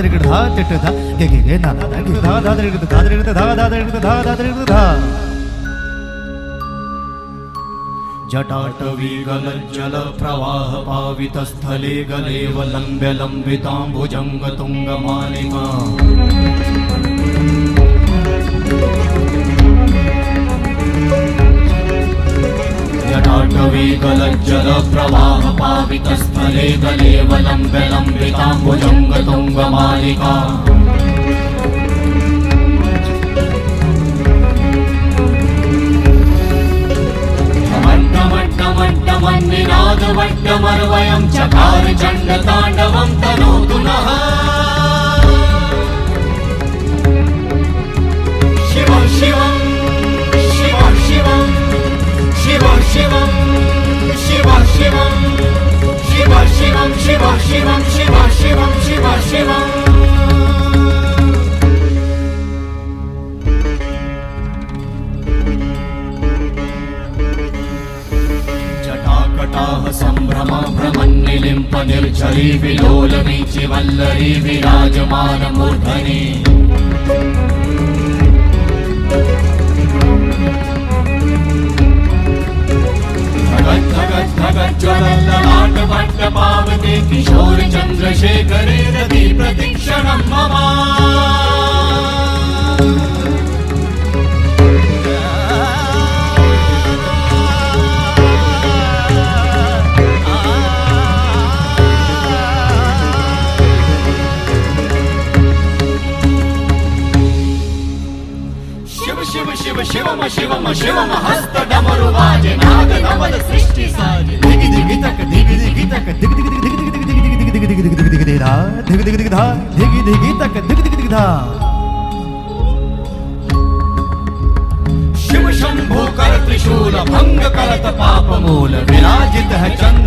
त्रिगृ धा तिट धा गे गे गे ना धा गे धा धा त्रिगृ धा त्रिगृ धा धा त्रिगृ धा धा त्रिगृ धा जटाटवी गलज्जल प्रवाह पावितस्थले गलेवलम्ब्य लम्बिताम्बुजङ्ग तुङ्गमालिका जटाटवी गलज्जल प्रवाह पावितस्थले गलेवलम्ब्य लम्बिताम्बुजङ्ग तुङ्गमालिका निनादवड्डमर्वयं चकार चण्डताण्डवं तनोतु नः शिव शिवं शिव शिवं शिव शिवं शिव शिवं शिव शिवं शिव शिवं शिव शिवं शिव शिवं संभ्रम भ्रमन्निलिम्प निर्झरी विलोल वीचि वल्लरी विराजमान मूर्धनि धगत् धगत् धगत् ज्वलल्ललाट वट्ट पावते किशोर चन्द्रशेखरे रति प्रतिक्षणं मम शिवम शिवम शिवम हस्त डमरु वाजे नाद नवल सृष्टि साजे दिगि दिगि तक दिगि दिगि तक दिगि दिगि दिगि दिगि दिगि दिगि दिगि दिगि दिगि दिगि दिगि धा दिगि दिगि दिगि धा दिगि दिगि तक दिगि दिगि दिगि धा शिव शंभो कर त्रिशूल भंग करत पाप मूल विराजित है चंद्र